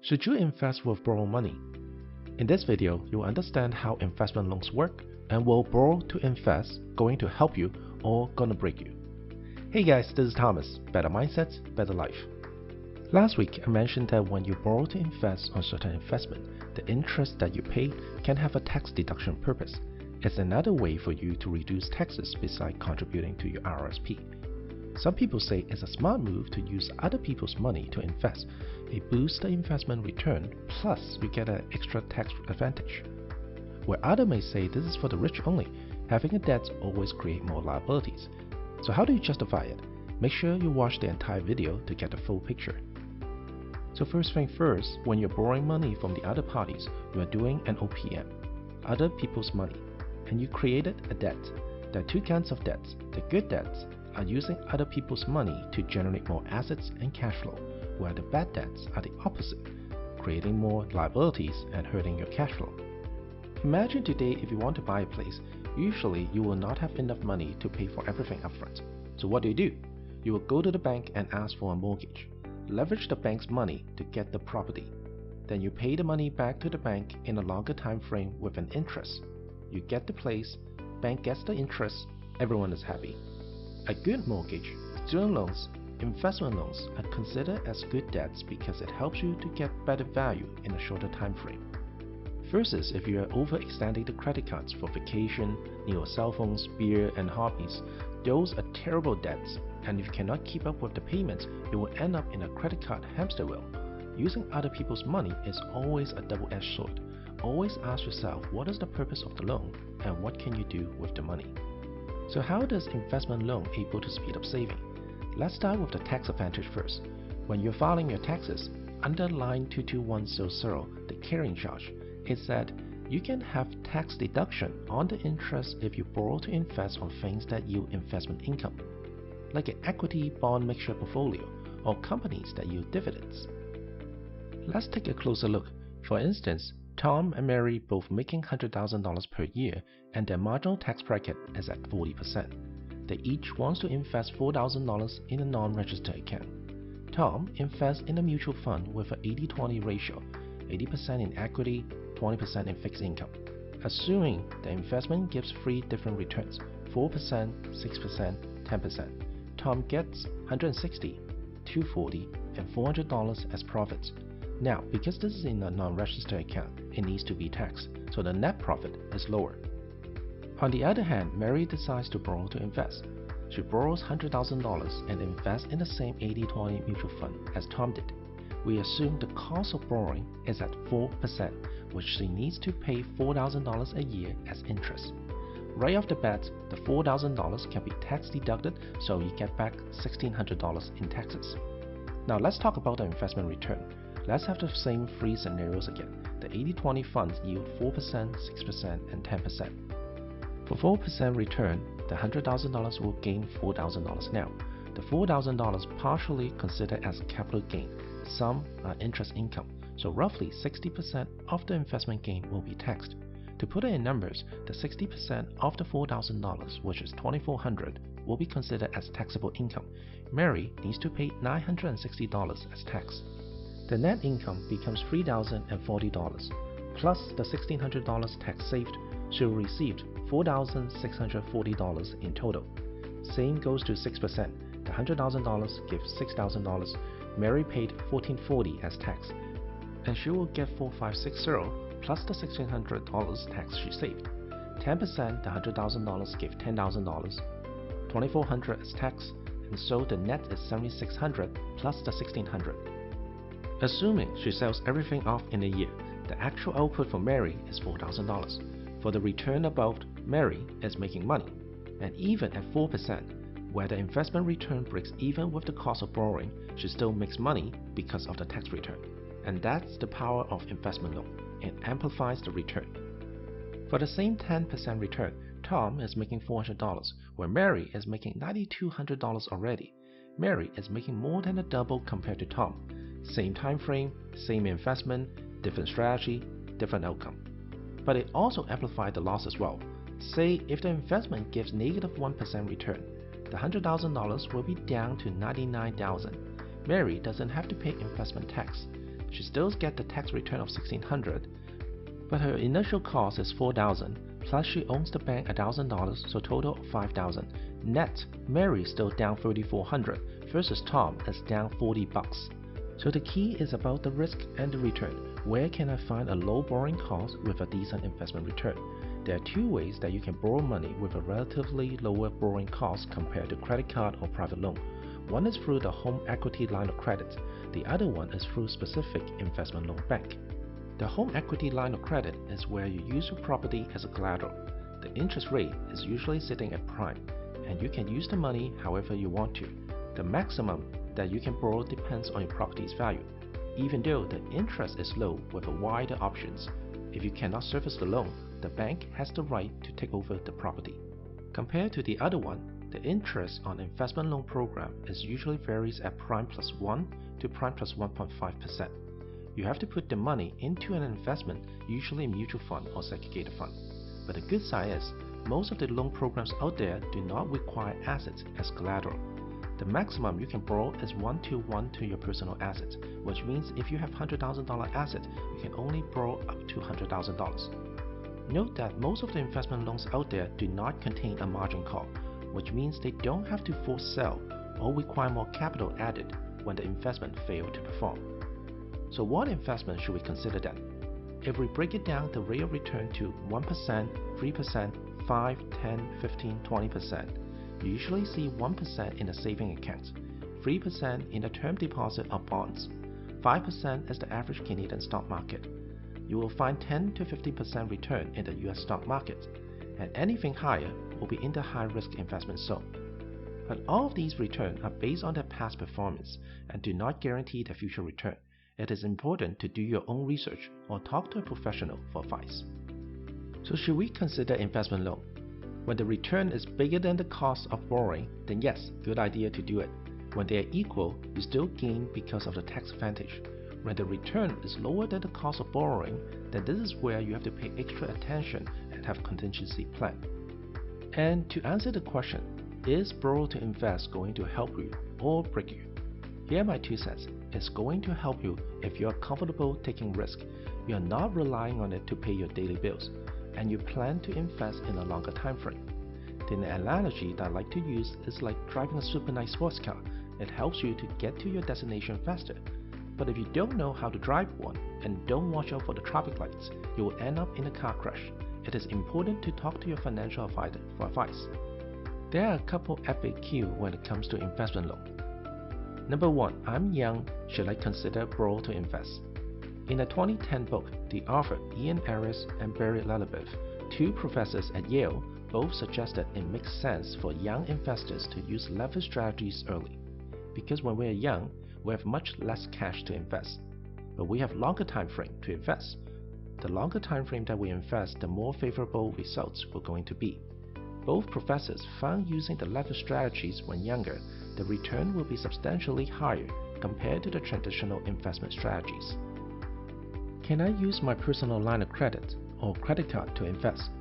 Should you invest with borrowed money? In this video, you'll understand how investment loans work and will borrow to invest going to help you or gonna break you. Hey guys, this is Thomas. Better mindsets, better life. Last week, I mentioned that when you borrow to invest on certain investment, the interest that you pay can have a tax deduction purpose. It's another way for you to reduce taxes besides contributing to your RRSP. Some people say it's a smart move to use other people's money to invest. It boosts the investment return, plus you get an extra tax advantage. Where others may say this is for the rich only, having a debt always creates more liabilities. So how do you justify it? Make sure you watch the entire video to get the full picture. So first thing first, when you're borrowing money from the other parties, you are doing an OPM, other people's money, and you created a debt. There are two kinds of debts. The good debts are using other people's money to generate more assets and cash flow, where the bad debts are the opposite, creating more liabilities and hurting your cash flow. Imagine today if you want to buy a place, usually you will not have enough money to pay for everything upfront. So what do? You will go to the bank and ask for a mortgage. Leverage the bank's money to get the property. Then you pay the money back to the bank in a longer time frame with an interest. You get the place, bank gets the interest, everyone is happy. A good mortgage, student loans, investment loans are considered as good debts because it helps you to get better value in a shorter time frame. Versus if you are overextending the credit cards for vacation, new cell phones, beer, and hobbies, those are terrible debts, and if you cannot keep up with the payments, you will end up in a credit card hamster wheel. Using other people's money is always a double-edged sword. Always ask yourself what is the purpose of the loan and what can you do with the money. So how does investment loan able to speed up saving? Let's start with the tax advantage first. When you're filing your taxes, under line 22100, the carrying charge, it said you can have tax deduction on the interest if you borrow to invest on things that yield investment income, like an equity bond mixture portfolio or companies that yield dividends. Let's take a closer look. For instance, Tom and Mary both making $100,000 per year and their marginal tax bracket is at 40%. They each wants to invest $4,000 in a non-registered account. Tom invests in a mutual fund with an 80-20 ratio, 80% in equity, 20% in fixed income. Assuming the investment gives three different returns, 4%, 6%, 10%. Tom gets $160, $240, and $400 as profits. Now, because this is in a non-registered account, it needs to be taxed, so the net profit is lower. On the other hand, Mary decides to borrow to invest. She borrows $100,000 and invests in the same 80-20 mutual fund as Tom did. We assume the cost of borrowing is at 4%, which she needs to pay $4,000 a year as interest. Right off the bat, the $4,000 can be tax deducted, so you get back $1,600 in taxes. Now let's talk about the investment return. Let's have the same three scenarios again. The 80-20 funds yield 4%, 6%, and 10%. For 4% return, the $100,000 will gain $4,000 now. The $4,000 partially considered as capital gain. Some are interest income, so roughly 60% of the investment gain will be taxed. To put it in numbers, the 60% of the $4,000, which is $2,400, will be considered as taxable income. Mary needs to pay $960 as tax. The net income becomes $3,040, plus the $1,600 tax saved. She received $4,640 in total. Same goes to 6%. The $100,000 gives $6,000. Mary paid $1,440 as tax, and she will get $4,560 plus the $1,600 tax she saved. 10%, the $100,000 give $10,000, $2,400 as tax, and so the net is $7,600 plus the $1,600. Assuming she sells everything off in a year, the actual output for Mary is $4,000. For the return above, Mary is making money. And even at 4%, where the investment return breaks even with the cost of borrowing, she still makes money because of the tax return. And that's the power of investment loan. It amplifies the return. For the same 10% return, Tom is making $400, where Mary is making $9,200 already. Mary is making more than a double compared to Tom. Same time frame, same investment, different strategy, different outcome. But it also amplified the loss as well. Say if the investment gives negative 1% return, the $100,000 will be down to $99,000. Mary doesn't have to pay investment tax. she still gets the tax return of $1,600, but her initial cost is $4,000, plus she owes the bank $1,000, so total of $5,000. Net, Mary is still down $3,400 versus Tom is down $40. So the key is about the risk and the return. Where can I find a low borrowing cost with a decent investment return? There are two ways that you can borrow money with a relatively lower borrowing cost compared to credit card or private loan. One is through the home equity line of credit. The other one is through specific investment loan bank. The home equity line of credit is where you use your property as a collateral. The interest rate is usually sitting at prime, and you can use the money however you want to. The maximum that you can borrow depends on your property's value, even though the interest is low with wider options. If you cannot service the loan, the bank has the right to take over the property. Compared to the other one, the interest on investment loan program is usually varies at prime plus 1 to prime plus 1.5%. You have to put the money into an investment, usually a mutual fund or segregated fund. But the good side is, most of the loan programs out there do not require assets as collateral. The maximum you can borrow is 1:1 to your personal assets, which means if you have $100,000 asset, you can only borrow up to $100,000. Note that most of the investment loans out there do not contain a margin call, which means they don't have to force sell or require more capital added when the investment failed to perform. So what investment should we consider then? If we break it down the rate of return to 1%, 3%, 5, 10, 15, 20%, you usually see 1% in a saving account, 3% in a term deposit or bonds, 5% is the average Canadian stock market. You will find 10 to 15% return in the US stock market, and anything higher will be in the high-risk investment zone. But all of these returns are based on their past performance and do not guarantee the future return. It is important to do your own research or talk to a professional for advice. So should we consider investment loan? When the return is bigger than the cost of borrowing, then yes, good idea to do it. When they are equal, you still gain because of the tax advantage. When the return is lower than the cost of borrowing, then this is where you have to pay extra attention and have contingency plan. And to answer the question, is borrow to invest going to help you or break you? Here are my 2 cents. It's going to help you if you are comfortable taking risk, you are not relying on it to pay your daily bills, and you plan to invest in a longer time frame. The analogy that I like to use is like driving a super nice sports car. It helps you to get to your destination faster. But if you don't know how to drive one and don't watch out for the traffic lights, you will end up in a car crash. It is important to talk to your financial advisor for advice. There are a couple FAQ when it comes to investment loan. Number 1, I'm young, should I consider borrow to invest? In a 2010 book, the author Ian Harris and Barry Lelibeth, 2 professors at Yale, both suggested it makes sense for young investors to use leverage strategies early. Because when we are young, we have much less cash to invest, but we have longer time frame to invest. The longer time frame that we invest, the more favorable results we're going to be. Both professors found using the leverage strategies when younger, the return will be substantially higher compared to the traditional investment strategies. Can I use my personal line of credit or credit card to invest?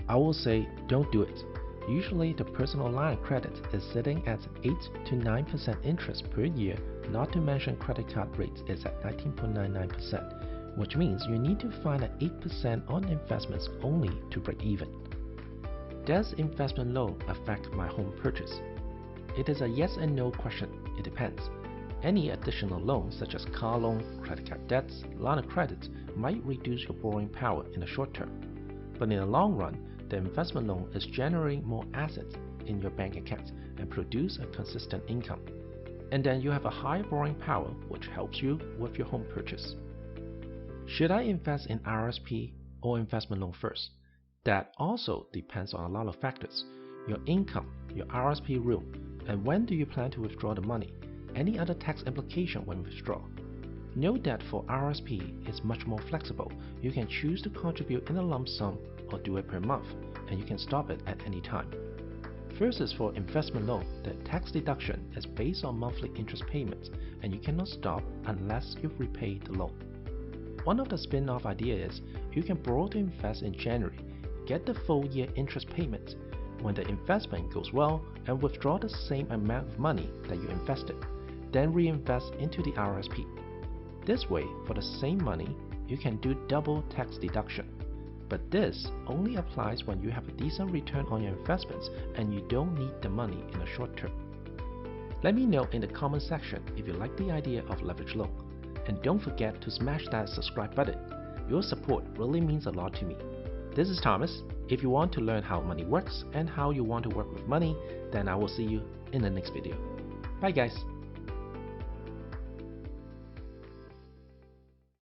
I will say don't do it. Usually the personal line of credit is sitting at 8 to 9% interest per year, not to mention credit card rate is at 19.99%, which means you need to find an 8% on investments only to break even. Does investment loan affect my home purchase? It is a yes and no question, it depends. Any additional loans such as car loan, credit card debts, line of credit might reduce your borrowing power in the short term. But in the long run, the investment loan is generating more assets in your bank account and produce a consistent income. And then you have a higher borrowing power which helps you with your home purchase. Should I invest in RRSP or investment loan first? That also depends on a lot of factors. Your income, your RRSP rule, and when do you plan to withdraw the money? Any other tax implication when withdraw? Note that for RRSP, it's much more flexible. You can choose to contribute in a lump sum or do it per month, and you can stop it at any time. Versus for investment loan, the tax deduction is based on monthly interest payments, and you cannot stop unless you've repaid the loan. One of the spin-off ideas is you can borrow to invest in January, get the full year interest payment when the investment goes well, and withdraw the same amount of money that you invested, then reinvest into the RRSP. This way, for the same money, you can do double tax deduction. But this only applies when you have a decent return on your investments and you don't need the money in the short term. Let me know in the comment section if you like the idea of leverage loan. And don't forget to smash that subscribe button. Your support really means a lot to me. This is Thomas. If you want to learn how money works and how you want to work with money, then I will see you in the next video. Bye guys.